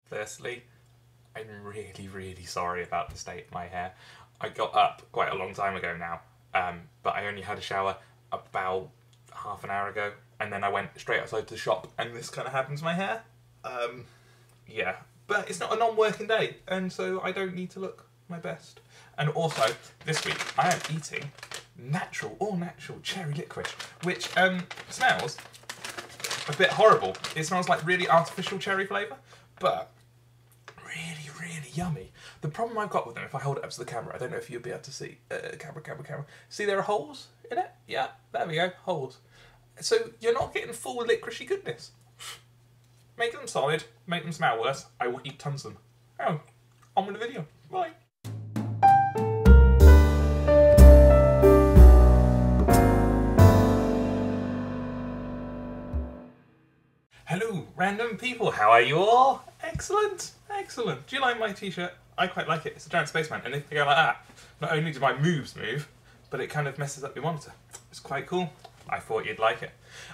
Firstly, I'm really sorry about the state of my hair. I got up quite a long time ago now, but I only had a shower about half an hour ago, and then I went straight outside to the shop, and this kind of happened to my hair. Yeah, but it's not a non-working day, and so I don't need to look my best. And also, this week, I am eating all natural cherry licorice, which smells a bit horrible. It smells like really artificial cherry flavour, but really yummy. The problem I've got with them, if I hold it up to the camera, I don't know if you'll be able to see, camera. See there are holes in it? Yeah, there we go, holes. So you're not getting full licoricey goodness. Make them solid, make them smell worse, I will eat tons of them. Oh, on with the video, bye. Hello, random people, how are you all? Excellent. Do you like my t-shirt? I quite like it. It's a giant spaceman, and if they go like that, not only do my moves move, but it kind of messes up your monitor. It's quite cool. I thought you'd like it.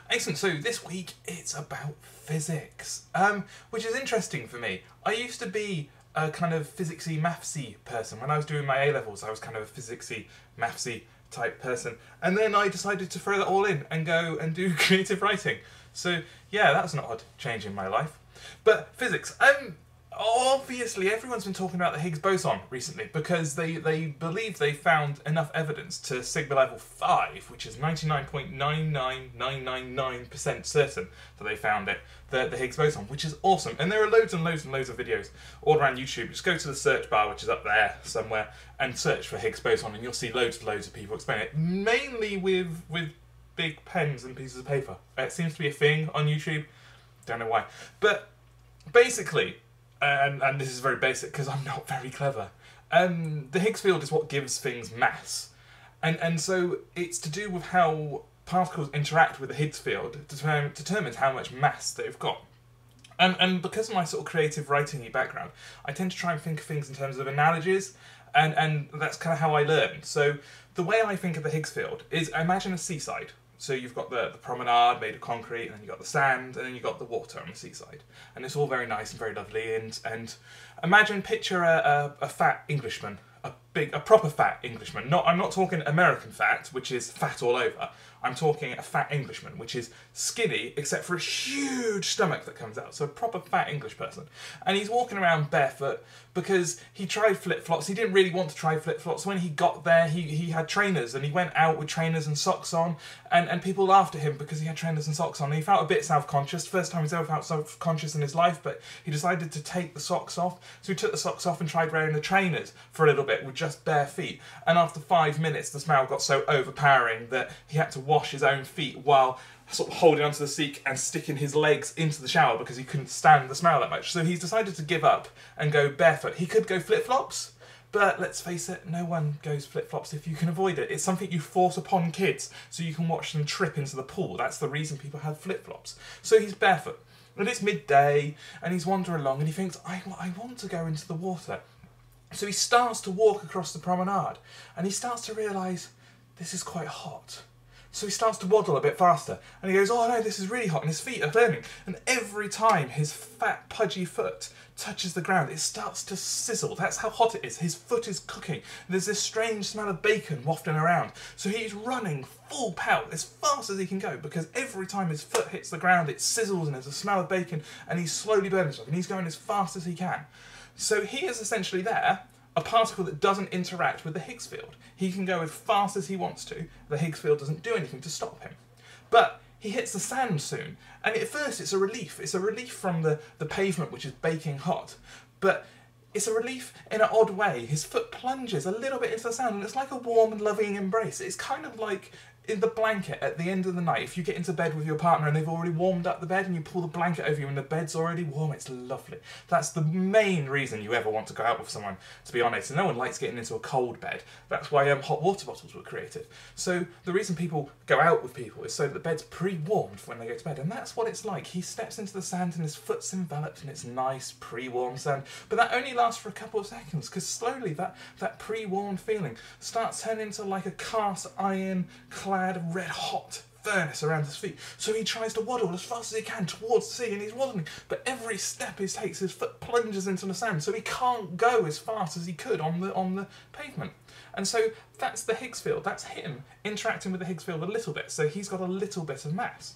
Excellent, so this week it's about physics, which is interesting for me. I used to be a kind of physicsy, mathsy person. When I was doing my A-levels, I was kind of a physicsy, mathsy type person, and then I decided to throw that all in and go and do creative writing. So yeah, that's an odd change in my life. But physics, obviously everyone's been talking about the Higgs Boson recently because they believe they found enough evidence to sigma level 5, which is 99.99999% certain that they found it, the Higgs Boson, which is awesome. And there are loads and loads of videos all around YouTube. Just go to the search bar, which is up there somewhere, and search for Higgs Boson, and you'll see loads of people explain it, mainly with big pens and pieces of paper. It seems to be a thing on YouTube, don't know why. But basically, and this is very basic because I'm not very clever, the Higgs field is what gives things mass. And so it's to do with how particles interact with the Higgs field determines how much mass they've got. And because of my sort of creative writing-y background, I tend to try and think of things in terms of analogies, and that's kind of how I learn. So the way I think of the Higgs field is, imagine a seaside. So you've got the promenade made of concrete, and then you've got the sand, and then you've got the water on the seaside. And it's all very nice and very lovely, and picture a fat Englishman, a proper fat Englishman. I'm not talking American fat, which is fat all over. I'm talking a fat Englishman, which is skinny, except for a huge stomach that comes out. So a proper fat English person. And he's walking around barefoot because he tried flip-flops. He didn't really want to try flip-flops. When he got there, he had trainers, and he went out with trainers and socks on, and people laughed at him because he had trainers and socks on. And he felt a bit self-conscious. First time he's ever felt self-conscious in his life, but he decided to take the socks off. So he took the socks off and tried wearing the trainers for a little bit with just bare feet. And after 5 minutes, the smell got so overpowering that he had to wash his own feet while sort of holding onto the seat and sticking his legs into the shower because he couldn't stand the smell that much. So he's decided to give up and go barefoot. He could go flip-flops, but let's face it, no one goes flip-flops if you can avoid it. It's something you force upon kids so you can watch them trip into the pool. That's the reason people have flip-flops. So he's barefoot, and it's midday, and he's wandering along, and he thinks, I want to go into the water. So he starts to walk across the promenade, and he starts to realise this is quite hot. So he starts to waddle a bit faster, and he goes, oh no, this is really hot, and his feet are burning. And every time his fat, pudgy foot touches the ground, it starts to sizzle. That's how hot it is. His foot is cooking. There's this strange smell of bacon wafting around. So he's running full pelt as fast as he can go, because every time his foot hits the ground, it sizzles and there's a smell of bacon, and he's slowly burning himself, and he's going as fast as he can. So he is essentially there, a particle that doesn't interact with the Higgs field. He can go as fast as he wants to. The Higgs field doesn't do anything to stop him. But he hits the sand soon, and at first it's a relief. It's a relief from the pavement, which is baking hot. But it's a relief in an odd way. His foot plunges a little bit into the sand, and it's like a warm and loving embrace. It's kind of like in the blanket at the end of the night. If you get into bed with your partner and they've already warmed up the bed, and you pull the blanket over you and the bed's already warm, it's lovely. That's the main reason you ever want to go out with someone, to be honest. And no one likes getting into a cold bed. That's why hot water bottles were created. So the reason people go out with people is so that the bed's pre-warmed when they go to bed, and that's what it's like. He steps into the sand and his foot's enveloped in its nice pre-warmed sand, but that only lasts for a couple of seconds, because slowly that pre-warmed feeling starts turning into like a cast iron clad red hot furnace around his feet. So he tries to waddle as fast as he can towards the sea, and he's waddling. But every step he takes, his foot plunges into the sand, so he can't go as fast as he could on the pavement. And so that's the Higgs field. That's him interacting with the Higgs field a little bit. So he's got a little bit of mass.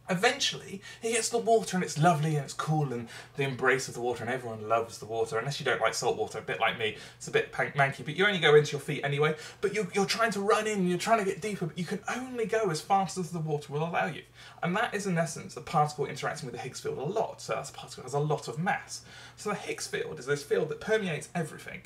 Eventually, he gets to the water and it's lovely and it's cool and the embrace of the water, and everyone loves the water, unless you don't like salt water, a bit like me. It's a bit manky, but you only go into your feet anyway. But you're trying to run in, you're trying to get deeper, but you can only go as fast as the water will allow you. And that is, in essence, a particle interacting with the Higgs field a lot. So that's a particle that has a lot of mass. So the Higgs field is this field that permeates everything.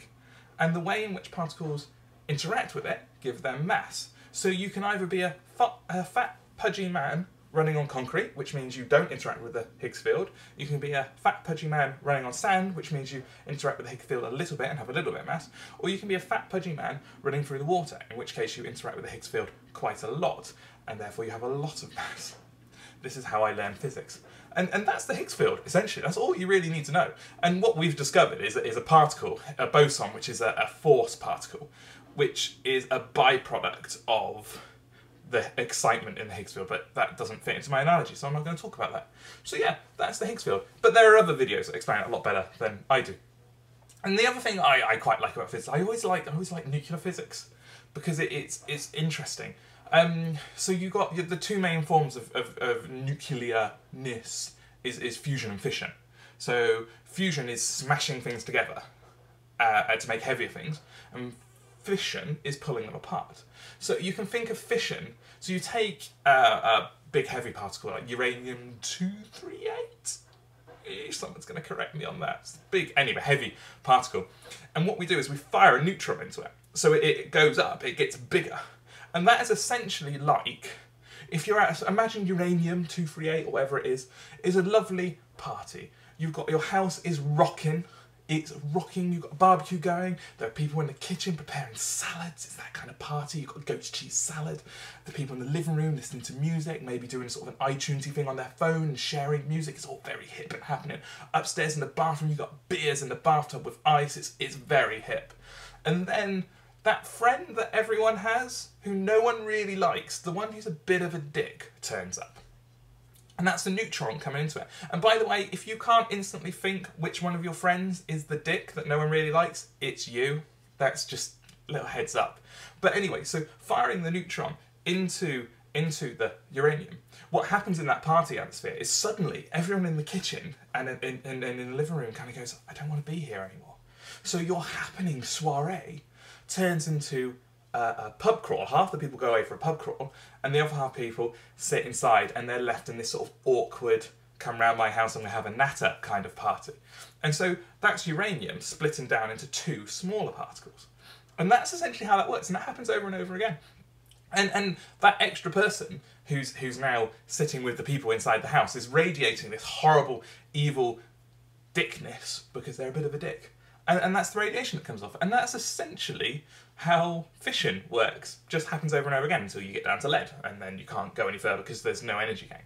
And the way in which particles interact with it give them mass. So you can either be a fat, pudgy man running on concrete, which means you don't interact with the Higgs field. You can be a fat, pudgy man running on sand, which means you interact with the Higgs field a little bit and have a little bit of mass. Or you can be a fat, pudgy man running through the water, in which case you interact with the Higgs field quite a lot, and therefore you have a lot of mass. This is how I learned physics. And that's the Higgs field, essentially. That's all you really need to know. And what we've discovered is a particle, a boson, which is a force particle, which is a byproduct of the excitement in the Higgs field, but that doesn't fit into my analogy, so I'm not going to talk about that. So yeah, that's the Higgs field. But there are other videos that explain it a lot better than I do. And the other thing I quite like about physics, I always like nuclear physics, because it's interesting. So you've got the two main forms of nuclearness is fusion and fission. So fusion is smashing things together to make heavier things, and fission is pulling them apart. So you can think of fission, so you take a big heavy particle like uranium-238, someone's going to correct me on that, it's big, anyway, heavy particle, and what we do is we fire a neutron into it, so it goes up, it gets bigger, and that is essentially like, if you're at, imagine uranium-238 or whatever it is a lovely party. You've got, your house is rocking, it's rocking, you've got a barbecue going, there are people in the kitchen preparing salads, it's that kind of party, you've got goat cheese salad, the people in the living room listening to music, maybe doing sort of an iTunesy thing on their phone and sharing music, it's all very hip and happening. Upstairs in the bathroom you've got beers in the bathtub with ice, it's very hip. And then that friend that everyone has, who no one really likes, the one who's a bit of a dick, turns up. And that's the neutron coming into it. And by the way, if you can't instantly think which one of your friends is the dick that no one really likes, it's you. That's just a little heads up. But anyway, so firing the neutron into the uranium, what happens in that party atmosphere is suddenly everyone in the kitchen and in the living room kind of goes, I don't want to be here anymore. So your happening soiree turns into a pub crawl. Half the people go away for a pub crawl, and the other half people sit inside, and they're left in this sort of awkward, come round my house and we have a natter kind of party. And so that's uranium splitting down into two smaller particles. And that's essentially how that works, and that happens over and over again. And that extra person who's now sitting with the people inside the house is radiating this horrible, evil dickness because they're a bit of a dick. And that's the radiation that comes off. And that's essentially how fission works. Just happens over and over again until you get down to lead, and then you can't go any further because there's no energy gain.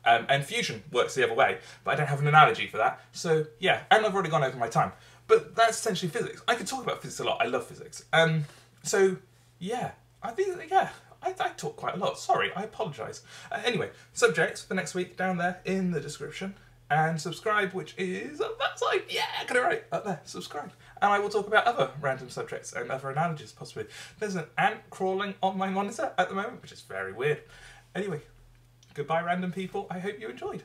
And fusion works the other way, but I don't have an analogy for that. So yeah, and I've already gone over my time. But that's essentially physics. I could talk about physics a lot. I love physics. So yeah, I think, yeah, I talk quite a lot. Sorry, I apologise. Anyway, subjects for next week down there in the description. And subscribe, which is up that side. Yeah, I got it right. Up there, subscribe. And I will talk about other random subjects and other analogies, possibly. There's an ant crawling on my monitor at the moment, which is very weird. Anyway, goodbye, random people. I hope you enjoyed.